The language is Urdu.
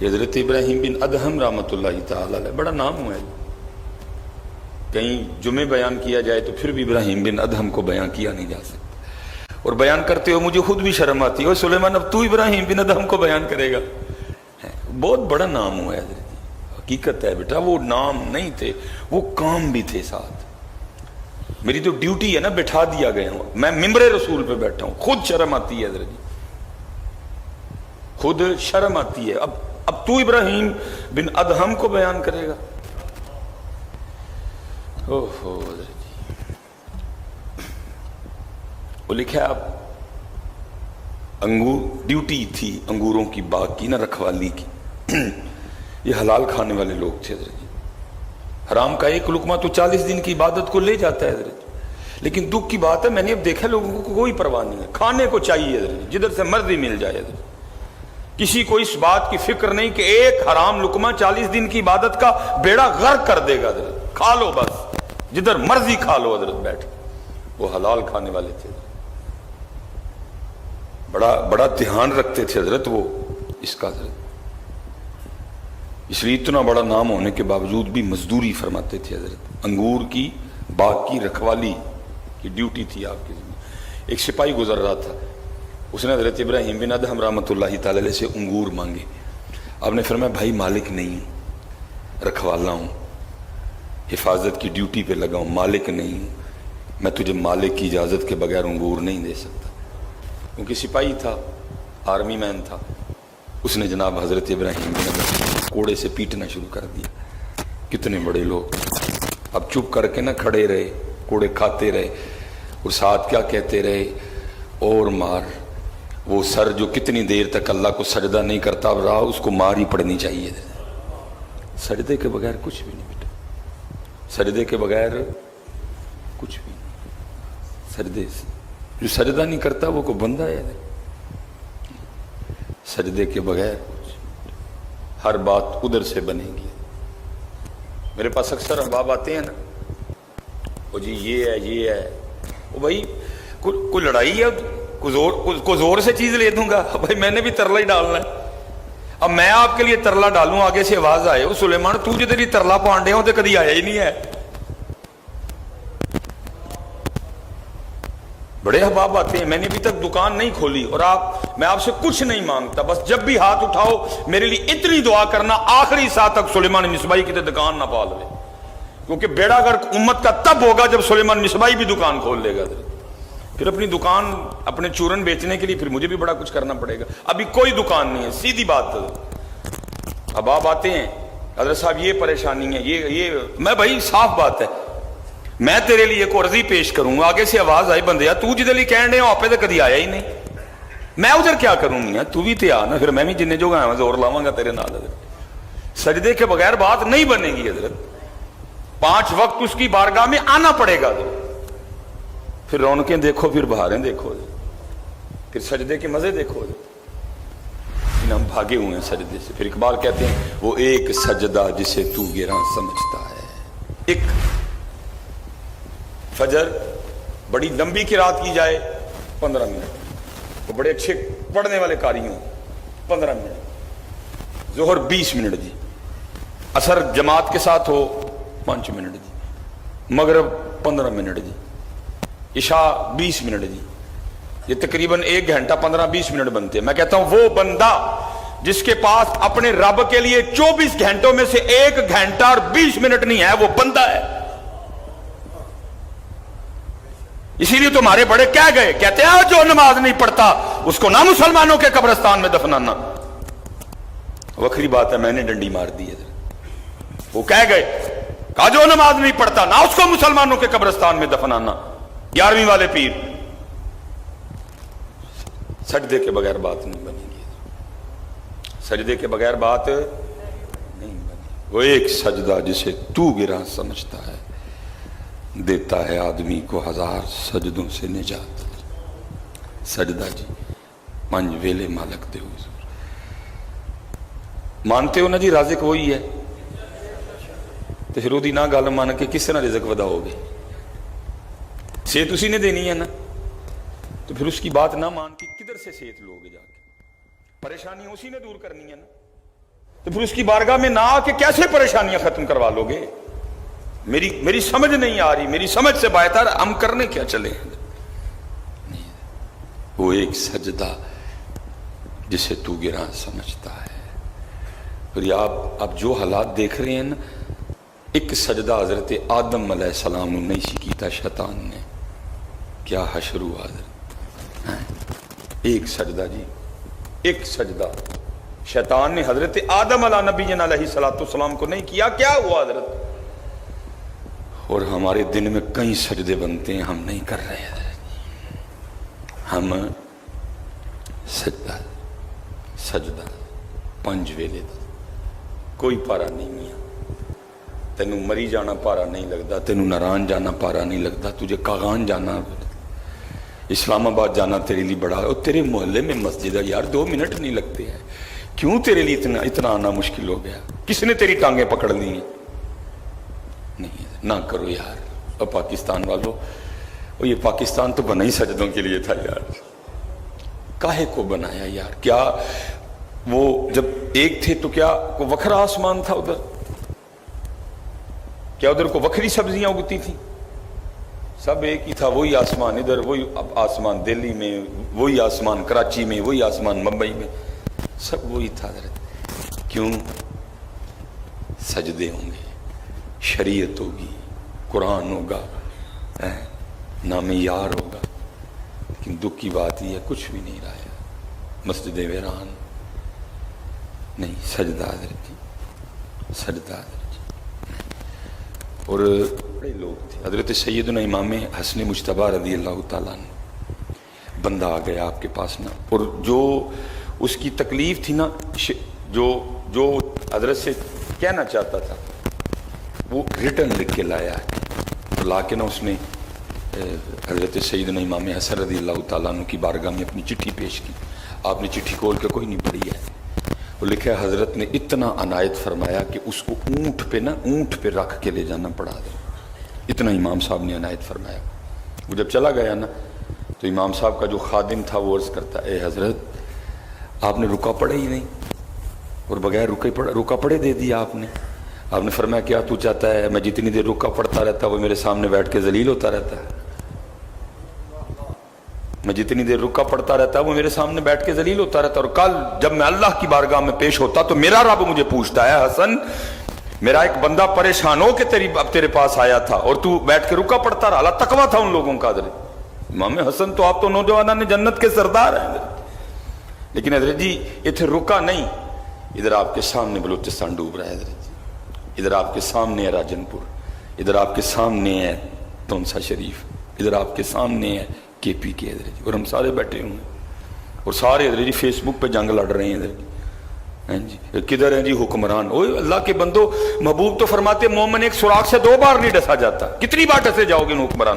یہ حضرت ابراہیم بن ادہم رحمۃ اللہ تعالی علیہ بڑا نام ہوا ہے. کہیں جمعے بیان کیا جائے تو پھر بھی ابراہیم بن ادہم کو بیان کیا نہیں جا سکتا، اور بیان کرتے ہو مجھے خود بھی شرم آتی ہے. اور سلیمان اب تو ابراہیم بن ادہم کو بیان کرے گا؟ بہت بڑا نام ہوا ہے حضرت. حقیقت ہے بیٹا، وہ نام نہیں تھے، وہ کام بھی تھے ساتھ. میری تو ڈیوٹی ہے نا، بٹھا دیا گیا ہوں میں ممبر رسول پہ بیٹھا ہوں، خود شرم آتی ہے حضرت جی، خود شرم آتی ہے. اب تو ابراہیم بن ادہم کو بیان کرے گا؟ اوہو حضرت جی. وہ لکھا ہے اب انگور ڈیوٹی تھی انگوروں کی باغ کی نا، رکھوالی کی. یہ حلال کھانے والے لوگ تھے حضرت جی. حرام کا ایک لقمہ تو 40 دن کی عبادت کو لے جاتا ہے حضرت جی. لیکن دکھ کی بات ہے، میں نے اب دیکھا لوگوں کو کوئی پرواہ نہیں ہے، کھانے کو چاہیے حضرت جی، جدھر سے مرضی مل جائے حضرت. کسی کو اس بات کی فکر نہیں کہ ایک حرام لقمہ 40 دن کی عبادت کا بیڑا غرق کر دے گا حضرت. کھا لو بس، جدھر مرضی کھا لو حضرت بیٹھ. وہ حلال کھانے والے تھے، بڑا دھیان رکھتے تھے حضرت وہ اس کا حضرت. اس لیے اتنا بڑا نام ہونے کے باوجود بھی مزدوری فرماتے تھے حضرت. انگور کی باغ کی رکھوالی کی ڈیوٹی تھی آپ کی ذمہ. ایک سپاہی گزر رہا تھا، اس نے حضرت ابراہیم بن ادہم رحمۃ اللہ تعالی علیہ سے انگور مانگے. آپ نے فرمایا بھائی مالک نہیں ہوں، رکھوالا ہوں، حفاظت کی ڈیوٹی پہ لگا ہوں، مالک نہیں ہوں، میں تجھے مالک کی اجازت کے بغیر انگور نہیں دے سکتا. کیونکہ سپاہی تھا، آرمی مین تھا. اس نے جناب حضرت ابراہیم بن ادہم کوڑے سے پیٹنا شروع کر دیا. کتنے بڑے لوگ اب چپ کر کے نہ کھڑے رہے، کوڑے کھاتے رہے، اور ساتھ کیا کہتے رہے، اور مار. وہ سر جو کتنی دیر تک اللہ کو سجدہ نہیں کرتا رہا، اس کو مار ہی پڑنی چاہیے. سجدے کے بغیر کچھ بھی نہیں بیٹا، سجدے کے بغیر کچھ بھی نہیں. سجدے سے جو سجدہ نہیں کرتا وہ کوئی بندہ ہے؟ سجدے کے بغیر ہر بات ادھر سے بنے گی. میرے پاس اکثر احباب آتے ہیں نا، وہ جی یہ ہے وہ بھائی کوئی لڑائی ہے، کوئی زور سے چیز لے دوں گا؟ بھائی میں نے بھی ترلا ہی ڈالنا ہے. اب میں آپ کے لیے ترلا ڈالوں، آگے سے آواز آئے وہ سلیمان تو جو تیری ترلا پانڈے ہوں تو کدی آیا ہی نہیں ہے. بڑے احباب آتے ہیں، میں نے ابھی تک دکان نہیں کھولی اور میں آپ سے کچھ نہیں مانگتا، بس جب بھی ہاتھ اٹھاؤ میرے لیے اتنی دعا کرنا آخری ساتھ تک سلیمان مصباحی کی دکان نہ پال لے. کیونکہ بیڑا گرک امت کا تب ہوگا جب سلیمان مصباحی بھی دکان کھول لے گا. پھر اپنی دکان اپنے چورن بیچنے کے لیے پھر مجھے بھی بڑا کچھ کرنا پڑے گا. ابھی کوئی دکان نہیں ہے، سیدھی بات. احباب آتے ہیں حضرت صاحب یہ پریشانی ہے، یہ میں بھائی صاف بات ہے، میں تیرے لیے ایک عرضی پیش کروں گا. آگے سے آواز آئی بندے تو جدے لیے کہن رہے ہو آپ تو کدی آیا ہی نہیں، میں ادھر کیا کروں گا؟ تو بھی تے آ نا، پھر میں بھی جن جو گا زور لاواں گا تیرے نال. حضرت سجدے کے بغیر بات نہیں بنے گی حضرت. 5 وقت اس کی بارگاہ میں آنا پڑے گا. پھر رونقیں دیکھو، پھر بہاریں دیکھو، پھر سجدے کے مزے دیکھو. ہم بھاگے ہوئے ہیں سجدے سے. پھر اقبال کہتے ہیں وہ ایک سجدہ جسے تو گراں سمجھتا ہے. ایک فجر بڑی لمبی قرات کی جائے 15 منٹ، وہ بڑے اچھے پڑھنے والے قاری ہوں 15 منٹ، ظہر 20 منٹ جی، عصر جماعت کے ساتھ ہو 5 منٹ جی، مغرب 15 منٹ جی، عشاء 20 منٹ جی. یہ تقریباً 1 گھنٹہ 15-20 منٹ بنتے ہیں. میں کہتا ہوں وہ بندہ جس کے پاس اپنے رب کے لیے 24 گھنٹوں میں سے 1 گھنٹہ اور 20 منٹ نہیں ہے، وہ بندہ ہے. اسی لیے تمہارے بڑے کہہ گئے، کہتے ہیں جو نماز نہیں پڑھتا اس کو نہ مسلمانوں کے قبرستان میں دفنانا. وکری بات ہے، میں نے ڈنڈی مار دی ہے. وہ کہہ گئے کہا جو نماز نہیں پڑھتا نہ اس کو مسلمانوں کے قبرستان میں دفنانا. 11ویں والے پیر. سجدے کے بغیر بات نہیں بنے گی، سجدے کے بغیر بات نہیں بنے. وہ ایک سجدہ جسے تو گراں سمجھتا ہے، دیتا ہے آدمی کو 1000 سجدوں سے نجات. سجدہ جی منج ویلے مالک دے حضور. مانتے ہو نا جی رازق وہی ہے، تو پھر وہی نہ گل مان کے کس طرح رزق وداؤ گے؟ صحت اسی نے دینی ہے نا، تو پھر اس کی بات نہ مان کے کدھر سے صحت لو گے؟ جا کے پریشانی اسی نے دور کرنی ہے نا. تو پھر اس کی بارگاہ میں نہ آ کے کیسے پریشانیاں ختم کروا لو گے؟ میری سمجھ نہیں آ رہی، میری سمجھ سے بہتر ہم کرنے کیا چلے ہیں؟ وہ ایک سجدہ جسے تو گراں سمجھتا ہے۔ اور یہ آپ جو حالات دیکھ رہے ہیں نا، ایک سجدہ حضرت آدم علیہ السلام نے نہیں سیکھیتا شیطان نے، کیا حشر ہوا حضرت، ایک سجدہ جی، ایک سجدہ شیطان نے حضرت آدم علیہ نبی علیہ السلام کو نہیں کیا، کیا ہوا حضرت؟ اور ہمارے دن میں کئی سجدے بنتے ہیں، ہم نہیں کر رہے ہیں، ہم سجدہ سجدہ پنج ویلے دا کوئی پارا نہیں میاں، تینوں مری جانا پارا نہیں لگتا، تینوں ناران جانا پارا نہیں لگتا، تجھے کاغان جانا، اسلام آباد جانا تیرے لیے بڑا، اور تیرے محلے میں مسجد ہے یار 2 منٹ نہیں لگتے ہیں، کیوں تیرے لیے اتنا آنا مشکل ہو گیا؟ کس نے تیری ٹانگیں پکڑ لی ہیں؟ نہیں، نہ کرو یار۔ اور پاکستان والوں، اور یہ پاکستان تو بنا ہی سجدوں کے لیے تھا یار، کاہے کو بنایا یار؟ کیا وہ جب ایک تھے تو کیا کوئی وکھرا آسمان تھا ادھر؟ کیا ادھر کو وکھری سبزیاں اگتی تھیں؟ سب ایک ہی تھا، وہی آسمان ادھر، وہی آسمان دہلی میں، وہی آسمان کراچی میں، وہی آسمان ممبئی میں، سب وہی تھا حضرت۔ کیوں؟ سجدے ہوں گے، شریعت ہوگی، قرآن ہوگا، نام یار ہوگا، لیکن دکھ کی بات یہ ہے کچھ بھی نہیں رہا ہے، مسجد ویران نہیں، سجدہ حضرت جی، سجدہ حضرت جی۔ اور بڑے لوگ تھے، حضرت سیدنا امام حسن مجتبیٰ رضی اللہ تعالیٰ عنہ، بندہ آ گیا آپ کے پاس نا، اور جو اس کی تکلیف تھی نا، جو حضرت سے کہنا چاہتا تھا وہ ریٹن لکھ کے لایا ہے، تو لا کے نا اس نے حضرت سیدنا امام حسن رضی اللہ تعالیٰ عنہ کی بارگاہ میں اپنی چٹھی پیش کی۔ آپ نے چٹھی کھول کے کوئی نہیں پڑھی ہے، وہ لکھا ہے حضرت نے اتنا عنایت فرمایا کہ اس کو اونٹ پہ رکھ کے لے جانا پڑا، اتنا امام صاحب نے عنایت فرمایا۔ وہ جب چلا گیا نا تو امام صاحب کا جو خادم تھا وہ عرض کرتا، اے حضرت آپ نے رکا پڑے ہی نہیں، اور بغیر رکا پڑے دے دیا آپ نے۔ آپ نے فرمایا کیا تو چاہتا ہے میں جتنی دیر رکا پڑتا رہتا وہ میرے سامنے بیٹھ کے ذلیل ہوتا رہتا ہے؟ میں جتنی دیر رکا پڑتا رہتا وہ میرے سامنے بیٹھ کے ذلیل ہوتا رہتا، اور کل جب میں اللہ کی بارگاہ میں پیش ہوتا تو میرا رب مجھے پوچھتا ہے، حسن میرا ایک بندہ پریشان ہو کہ اب تیرے پاس آیا تھا اور تو بیٹھ کے رکا پڑتا رہا۔ اللہ تقویٰ تھا ان لوگوں کا حضرت۔ امام حسن تو آپ تو نوجوانوں نے جنت کے سردار ہیں، لیکن حضرت جی اتنے رکا نہیں، ادھر آپ کے سامنے بلوچستان ڈوب رہا ہے حضرت جی، ادھر آپ کے سامنے ہے راجن پور، ادھر آپ کے سامنے ہے تونسا شریف، ادھر آپ کے سامنے ہے کے پی کے حضرت جی، اور ہم سارے بیٹھے ہوئے ہیں، اور سارے حضرت جی فیس بک پہ جنگ لڑ رہے ہیں حضرت جی، کدھر ہیں جی حکمران؟ اوہ اللہ کے بندو، محبوب تو فرماتے مومن ایک سوراخ سے 2 بار نہیں ڈسا جاتا، کتنی بار ڈسے جاؤ گے ان حکمران؟